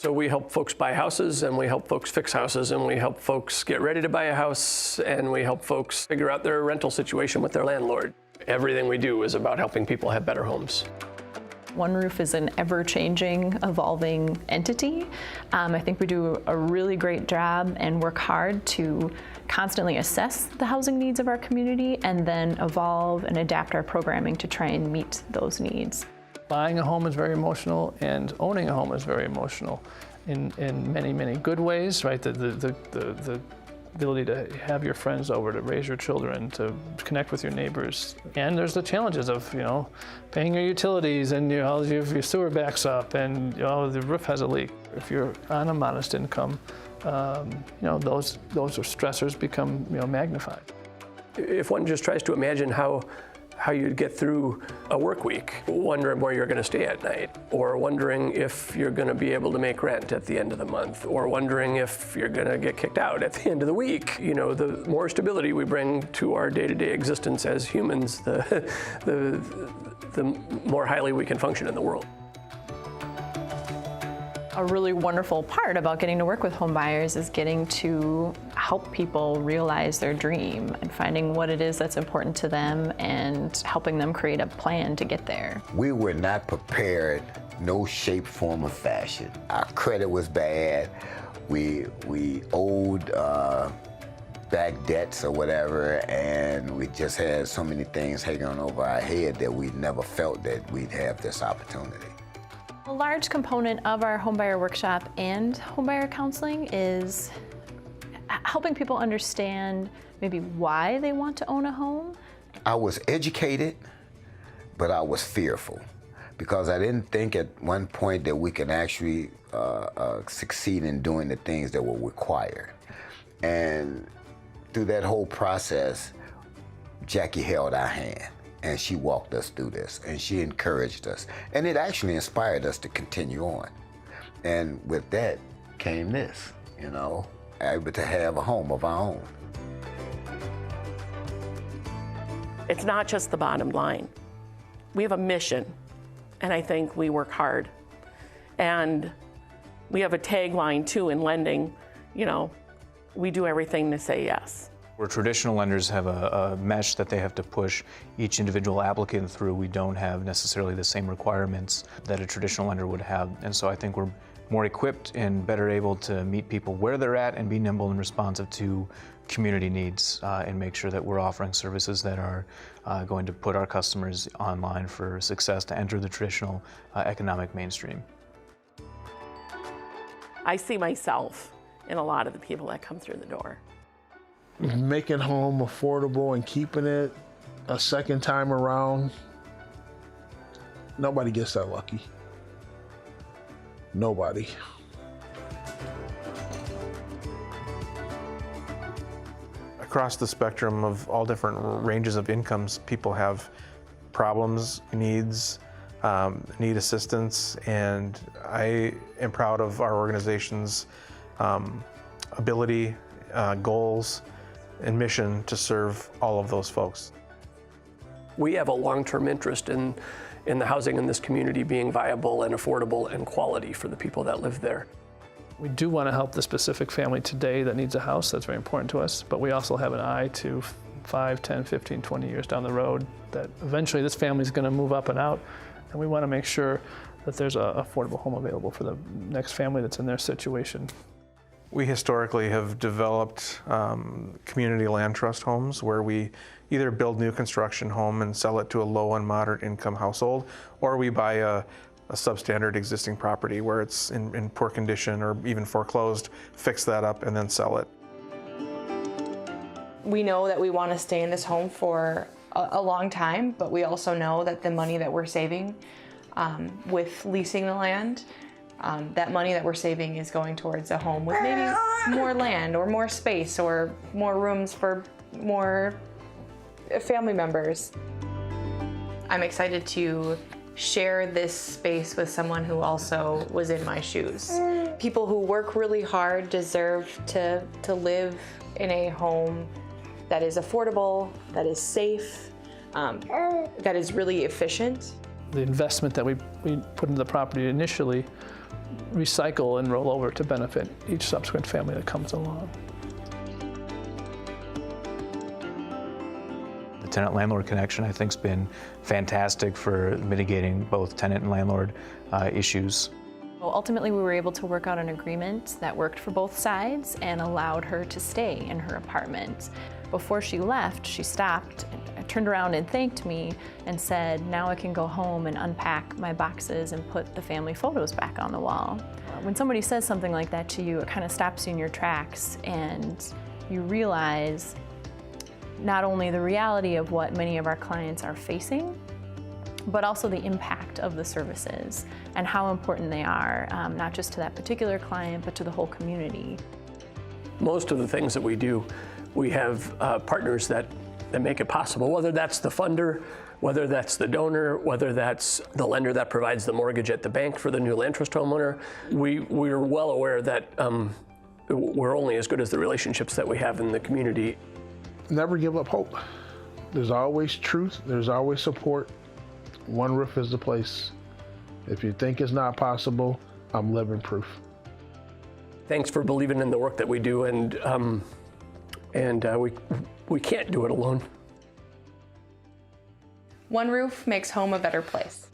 So we help folks buy houses, and we help folks fix houses, and we help folks get ready to buy a house, and we help folks figure out their rental situation with their landlord. Everything we do is about helping people have better homes. One Roof is an ever-changing, evolving entity. I think we do a really great job and work hard to constantly assess the housing needs of our community and then evolve and adapt our programming to try and meet those needs. Buying a home is very emotional, and owning a home is very emotional in many, many good ways, right? The ability to have your friends over, to raise your children, to connect with your neighbors. And there's the challenges of, paying your utilities, and if your sewer backs up, and the roof has a leak. If you're on a modest income, those stressors become magnified. If one just tries to imagine how you'd get through a work week, wondering where you're going to stay at night, or wondering if you're going to be able to make rent at the end of the month, or wondering if you're going to get kicked out at the end of the week. The more stability we bring to our day-to-day existence as humans, the more highly we can function in the world. A really wonderful part about getting to work with home buyers is getting to help people realize their dream and finding what it is that's important to them and helping them create a plan to get there. We were not prepared, no shape, form, or fashion. Our credit was bad. We owed back debts or whatever, and we just had so many things hanging over our head that we never felt that we'd have this opportunity. A large component of our homebuyer workshop and homebuyer counseling is helping people understand maybe why they want to own a home. I was educated, but I was fearful because I didn't think at one point that we could actually succeed in doing the things that were required. And through that whole process, Jackie held our hand. And she walked us through this, and she encouraged us. And it actually inspired us to continue on. And with that came this, able to have a home of our own. It's not just the bottom line. We have a mission, and I think we work hard. And we have a tagline too in lending, we do everything to say yes. Where traditional lenders have a mesh that they have to push each individual applicant through, we don't have necessarily the same requirements that a traditional lender would have. And so I think we're more equipped and better able to meet people where they're at and be nimble and responsive to community needs and make sure that we're offering services that are going to put our customers online for success to enter the traditional economic mainstream. I see myself in a lot of the people that come through the door. Making home affordable and keeping it a second time around, nobody gets that lucky. Nobody. Across the spectrum of all different ranges of incomes, people have problems, needs, need assistance, and I am proud of our organization's ability, goals, and mission to serve all of those folks. We have a long-term interest in the housing in this community being viable and affordable and quality for the people that live there. We do want to help the specific family today that needs a house. That's very important to us, but we also have an eye to 5, 10, 15, 20 years down the road that eventually this family is going to move up and out, and we want to make sure that there's an affordable home available for the next family that's in their situation. We historically have developed community land trust homes where we either build new construction home and sell it to a low and moderate income household, or we buy a substandard existing property where it's in poor condition or even foreclosed, fix that up and then sell it. We know that we want to stay in this home for a long time, but we also know that the money that we're saving with leasing the land, that money that we're saving is going towards a home with maybe more land or more space or more rooms for more family members. I'm excited to share this space with someone who also was in my shoes. People who work really hard deserve to live in a home that is affordable, that is safe, that is really efficient. the investment that we put into the property initially recycle and roll over to benefit each subsequent family that comes along. The tenant-landlord connection, I think, has been fantastic for mitigating both tenant and landlord issues. Well, ultimately, we were able to work out an agreement that worked for both sides and allowed her to stay in her apartment. Before she left, she stopped, turned around and thanked me and said, now I can go home and unpack my boxes and put the family photos back on the wall. When somebody says something like that to you, it kind of stops you in your tracks, and you realize not only the reality of what many of our clients are facing, but also the impact of the services and how important they are, not just to that particular client, but to the whole community. Most of the things that we do, we have partners that make it possible, whether that's the funder, whether that's the donor, whether that's the lender that provides the mortgage at the bank for the new land trust homeowner. We're well aware that we're only as good as the relationships that we have in the community. Never give up hope. There's always truth, there's always support. One Roof is the place. If you think it's not possible, I'm living proof. Thanks for believing in the work that we do, and we can't do it alone. One Roof makes home a better place.